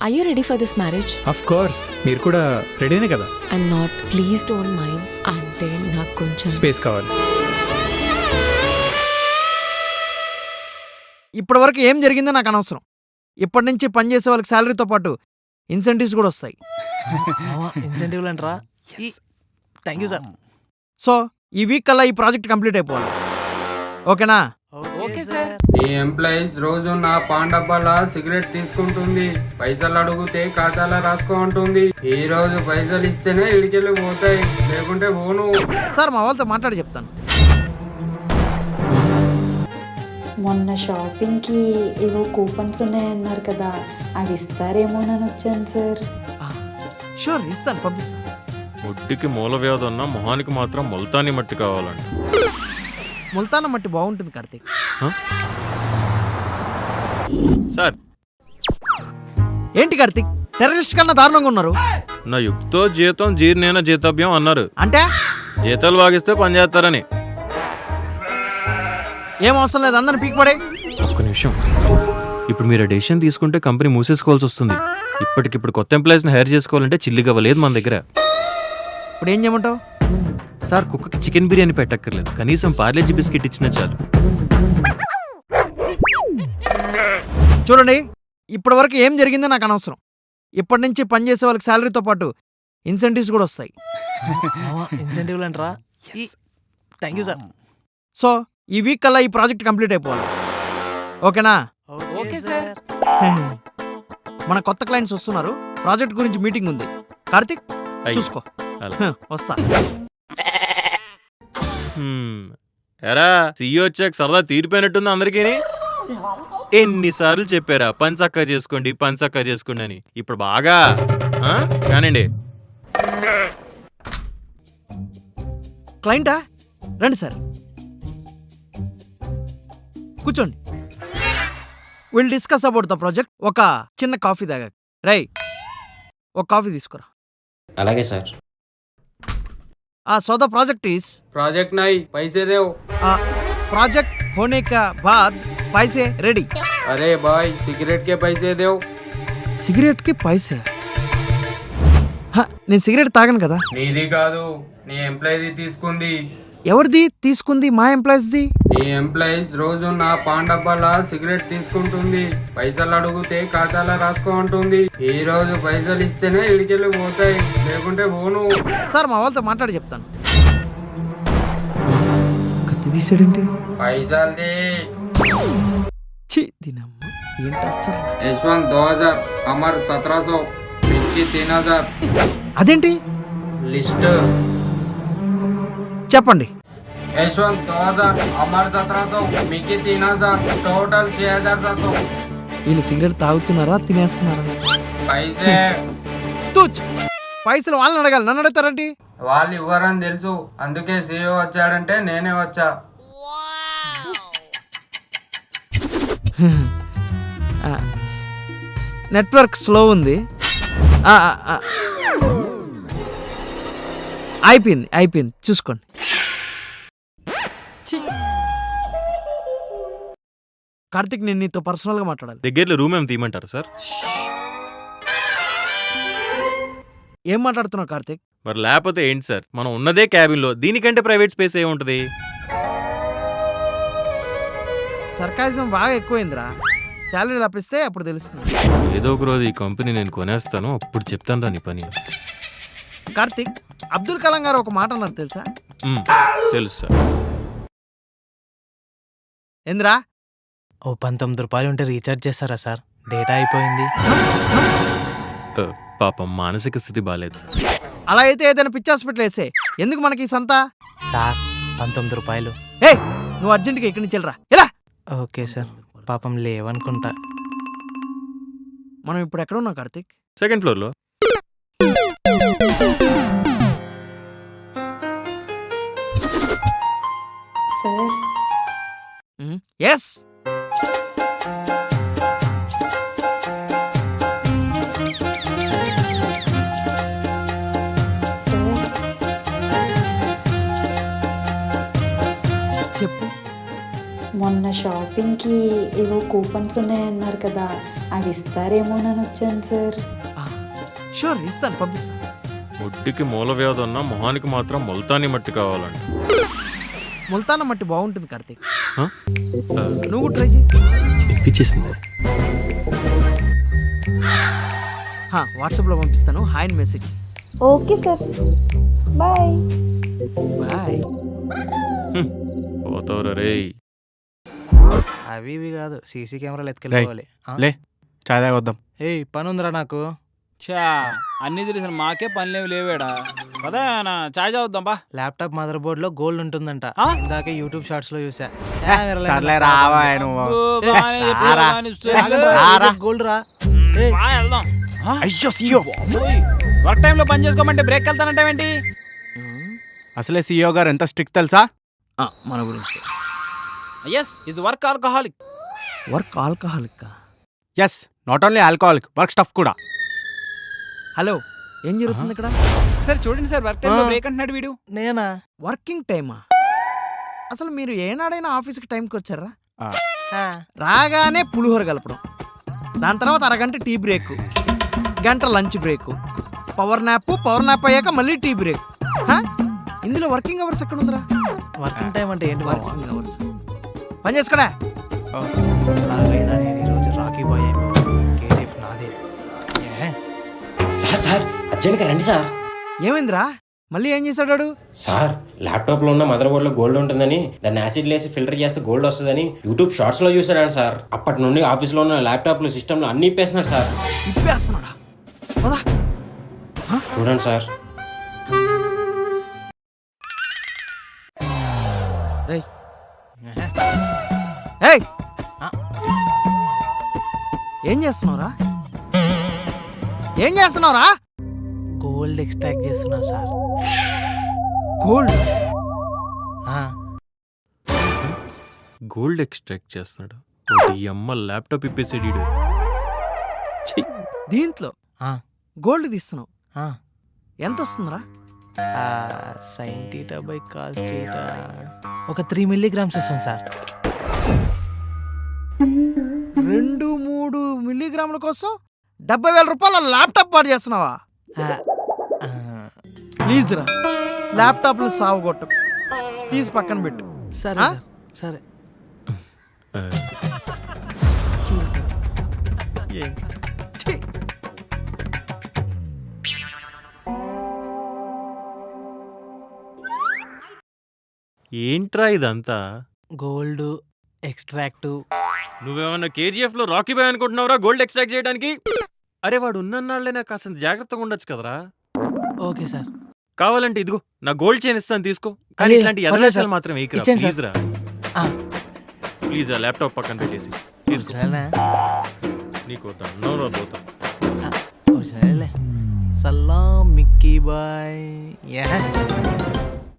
Are you ready for this marriage? Of course. మీరు కూడా రెడీనే కదా? I'm not. Please don't mind. అంటే నాకు కొంచెం స్పేస్ కావాలి. ఇప్పటి వరకు ఏం జరిగిందో నాకు అనవసరం. ఇప్పటి నుంచి పనిచేసే వాళ్ళకి శాలరీతో పాటు ఇన్సెంటివ్స్ కూడా వస్తాయి. ఇన్సెంటివ్లు అంటారా? Thank you sir. సో ఈ వీక్ కల్లా ఈ ప్రాజెక్ట్ కంప్లీట్ అయిపోవాలి. ఓకేనా? Okay sir. ఈ ఎంప్లాయీస్ రోజు నా పాన్ డబ్బాలా సిగరెట్ తీసుకుంటుంది, పైసలు అడిగితే ఖాతాలో రాసుకో అంటుంది. ఈ రోజు పైసలు ఇస్తేనే ఇడికెళ్ళి పోతాయి, లేకుంటే పోను. సార్ మా వాళ్ళతో మాట్లాడి చెప్తాను. మొన్న షాపింగ్కి ఏవో కూపన్స్ ఉన్నాయన్నారు కదా, అవి ఇస్తారేమోనని వచ్చాను సార్. షూర్, ఇస్తాను, పంపిస్తాను. ముడ్డికి మూల వ్యాధి ఉన్న మొహానికి మాత్రం ముల్తానీ మట్టి కావాలంట. ముల్తాన మట్టి బాగుంటుంది కార్తీక్. సార్, ఏంటి కార్తీక్, టెర్రరిస్ట్ కన్నా దారుణంగా ఉన్నారు. నా యుక్తో జీతం జీర్ణేన జీతభ్యం అన్నారు. అంటే జీతాలు వాగిస్తే పని చేస్తారని. ఏం అవసరం లేదు, అందరిని పీక్ పడే. ఒక్క నిమిషం. ఇప్పుడు మీరు డెసిషన్ తీసుకుంటే కంపెనీ మూసేసుకోవాల్సి వస్తుంది. ఇప్పటికిప్పుడు కొత్త ఎంప్లాయీస్ని హైర్ చేసుకోవాలంటే చిల్లిగా లేదు మన దగ్గర. ఇప్పుడు ఏం చేయమంటావు? సార్, కుక్కకి చికెన్ బిర్యానీ పెట్టక్కర్లేదు, కనీసం పార్లేజీ బిస్కెట్ ఇచ్చినా చాలు. చూడండి, ఇప్పటి వరకు ఏం జరిగిందో నాకు అనవసరం. ఇప్పటి నుంచి పనిచేసే వాళ్ళకి శాలరీతో పాటు ఇన్సెంటివ్స్ కూడా వస్తాయి. ఇన్సెంటివ్లు అంటారా? Thank you sir. సో ఈ వీక్ కల్లా ఈ ప్రాజెక్ట్ కంప్లీట్ అయిపోవాలి. ఓకేనా? Okay sir. మన కొత్త క్లయింట్స్ వస్తున్నారు, ప్రాజెక్ట్ గురించి మీటింగ్ ఉంది. కార్తీక్ చూసుకో. వస్తా. ఎరా సీఈఓ వచ్చాక సరదా తీరిపోయినట్టుంది అందరికీ. ఎన్నిసార్లు చెప్పారా పని చక్కా చేసుకోండి, పని చక్కా చేసుకోండి అని. ఇప్పుడు బాగా కానండి. క్లయింటా? రండి సార్, కూర్చోండి. Will discuss about the project. ఒక చిన్న కాఫీ తాగా. రై, ఒక కాఫీ తీసుకురా. అలాగే sir. So the project is project నాయి, పైసే దేవ్. प्रोजेक्ट होने का बाद पैसे रेडी. అరే బాయ్, సిగరెట్ కే పైసే దేవ్. సిగరెట్ కి పైసే? నేను సిగరెట్ తాగను కదా. నీది కాదు, నీ ఎంప్లాయీది తీసుకుంది. ఎవరిది తీసుకుంది? మా ఎంప్లాయీస్ది. ఈ ఎంప్లాయీస్ రోజు నా పాన్ డబ్బాలా సిగరెట్ తీసుకుంటుంది, పైసలు అడిగితే ఖాతాలో రాసుకో అంటుంది. ఈ రోజు పైసలు ఇస్తేనే ఇడికెళ్ళి పోతాయి, లేకుంటే పోను. సార్ మా వాళ్ళతో మాట్లాడి చెప్తాను. కత్తి తీసాడేంటి? పైసల్ది. యశ్వంత్ 2000, అమర్ 1700, మిక్కీ 3000. అదేంటి? లిస్ట్ చెప్పండి. यशवंत 2000, अमर 1700, मिकी 3000, टोटल 6700. వీళ్ళు సిగరెట్ తాగుతున్నారా, తినేస్తున్నారా? పైసే తూచ్. పైసలు వాళ్ళని అడగాలి, నన్ను అడుగుతారండి. వాళ్ళు ఇవ్వరని తెలుసు, అందుకే సీఈఓ వచ్చాడంటే నేనే వచ్చా. నెట్వర్క్ స్లో ఉంది. అయిపోయింది చూసుకోండి. కార్తిక్, నేను నీతో పర్సనల్ గా మాట్లాడాలి. దగ్గరలో రూమ్ ఏమి తీయమంటారు సార్? ఏం మాట్లాడుతున్నావు కార్తిక్? మరి లేకపోతే ఏంటి సార్, మనం ఉన్నదే క్యాబిన్ లో, దీనికంటే ప్రైవేట్ స్పేస్ ఏముంటది? సర్కాయిజం బాగా ఎక్కువైందిరా. శాలరీ తప్పిస్తే అప్పుడు తెలుస్తుంది. ఏదో ఒక రోజు ఈ కంపెనీ నేను కొనేస్తాను, అప్పుడు చెప్తాను రా నీ పని. కార్తిక్, అబ్దుల్ కలాం గారు ఒక మాట అన్నారు తెలుసా? తెలుసు సార్. ఏంద్రా? ఓ 19 రూపాయలు ఉంటే రీఛార్జ్ చేస్తారా సార్? డేటా అయిపోయింది. పాపం మానసిక స్థితి బాగాలేదు. అలా అయితే ఏదైనా పిచ్చి హాస్పిటల్ వేసే. ఎందుకు మనకి ఈ సంతా? సార్ 19 రూపాయలు. నువ్వు అర్జెంట్గా ఇక్కడి నుంచి వెళ్ళరా. ఎలా? Okay sir. పాపం లేవనుకుంటా. మనం ఇప్పుడు ఎక్కడ ఉన్నాం కార్తిక్? సెకండ్ ఫ్లోర్ లో. Sir, yes. చెప్పు. మొన్న షాపింగ్కి ఏవో కూపన్స్ ఉన్నాయన్నారు కదా, అవి ఇస్తారేమోనని వచ్చాను సార్. షూర్ ఇస్తాను, పంపిస్తాను. ముడ్డికి మూల వ్యాధి ఉన్నా మొహానికి మాత్రం ముల్తానీ మట్టి కావాలంట. ముల్తాన మట్టి బాగుంటుంది కార్తీక్, హ? నువ్వు ట్రై చేయి. ఎక్కిచ్చేసింది. వాట్సాప్లో పంపిస్తాను, hi message. Okay sir, bye. Bye. పోతావురా రేయ్. అవి ఇవి కాదు, సీసీ కెమెరాలు ఎత్తుకెళ్ళిపోవాలి. లే చాయ్ తాగొద్దాం. ఏయ్ పని ఉందిరా నాకు. చా అన్నీ తెలిసిన మాకే పనిలేవి లేవేడా పదా నా చాయ్ చదువుద్దాం బా. ల్యాప్టాప్ మదర్ బోర్డ్ లో గోల్డ్ ఉంటుందంట. ఆ? ఇందాకే యూట్యూబ్ షార్ట్స్ లో చూసా. సర్లే రావా నువ్వు. ఓ, బాగానే చెప్పావు, రారా. బాగానే చూస్తే రారా. గోల్డ్ రా. బా, వెళ్దాం. ఆ? అయ్యో సీయో, ఓయ్, వర్క్ టైంలో పని చేసుకోమంటే బ్రేక్ వెళ్తానంటావేంటి? అసలే సీఈఓ గారు ఎంత స్ట్రిక్ట్ తెలుసా? మన గురించి yes is work alcoholic. Work alcoholic. Yes, not only alcoholic, work stuff కూడా. హలో, ఏం జరుగుతుంది ఇక్కడ? సార్ చూడండి సార్, వర్క్ టైంలో బ్రేక్ అంటున్నాడు వీడు. నేనా? వర్కింగ్ టైమా? అసలు మీరు ఏనాడైనా ఆఫీస్కి టైంకి వచ్చారా? ఆ. రాగానే పులిహోర కలపడం, దాని తర్వాత అరగంట టీ బ్రేక్, గంట లంచ్ బ్రేక్, పవర్ నాప్ అయ్యాక మళ్ళీ టీ బ్రేక్. ఇందులో వర్కింగ్ అవర్స్ ఎక్కడ ఉందిరా? వర్కింగ్ టైం అంటే ఏంటి? వర్కింగ్ అవర్స్ పని చేసుకోడా? అలాగైనా నేను ఈరోజు రాకీ బాయ్ కేజీఎఫ్ నాదే. సార్ అర్జెంట్గా రండి సార్. ఏమైందిరా? మళ్ళీ ఏం చేశాడు? సార్ ల్యాప్టాప్లో ఉన్న మదర్ బోర్డ్లో గోల్డ్ ఉంటుందని, దాన్ని యాసిడ్ లేసి ఫిల్టర్ చేస్తే గోల్డ్ వస్తుందని యూట్యూబ్ షార్ట్స్లో చూసాడు సార్. అప్పటి నుండి ఆఫీస్లో ఉన్న ల్యాప్టాప్లు సిస్టమ్లో అన్ని ఇప్పేస్తున్నాడు సార్. ఇప్పేస్తున్నాడా? పదా చూడండి సార్. ఏయ్, ఏం చేస్తున్నావురా? ఏం చేస్తున్నావురా? గోల్డ్ ఎక్స్ట్రాక్ట్ చేస్తున్నా సార్. గోల్డ్? గోల్డ్ ఎక్స్ట్రాక్ట్ చేస్తున్నాడు. ఈ అమ్మ ల్యాప్టాప్ ఇప్పేసాడు ఈడు. ఛీ. దీంట్లో గోల్డ్ తీస్తున్నావు, ఎంత వస్తుందిరా? Sine theta by cos theta ఒక 3 milligrams వస్తుంది సార్. 2-3 మిల్లీగ్రాముల కోసం 70,000 రూపాయల ల్యాప్టాప్ పాడు చేస్తున్నావా? ప్లీజ్ రా, ల్యాప్టాప్లు సాగు కొట్టు, తీసి పక్కన పెట్టు. సరే సార్, సరే. ఛీ. ఏంట్రా ఇదంతా? Gold extract. నువ్వేమన్నా కేజీఎఫ్ లో రాకీ బాయ్ అనుకుంటున్నావురా గోల్డ్ ఎక్స్ట్రాక్ట్ చేయడానికి? అరే వాడు ఉన్నన్నాళ్లే నాకు కాస్త జాగ్రత్తగా ఉండొచ్చు కదరా. Okay sir. కావాలంటే ఇదిగో నా గోల్డ్ చైన్ ఇస్తాను తీసుకో, కానీ అయ్యో, ఇట్లాంటి పర్లేదు ఎదవేశాలు సార్. మాత్రం ఇచ్చేయండి సార్. ప్లీజ్ రా, ప్లీజ్ ఆ ల్యాప్టాప్ పక్కన పెట్టేసి తీసుకో. నీకు దండం పోతా. సలాం మిక్కీ బాయ్.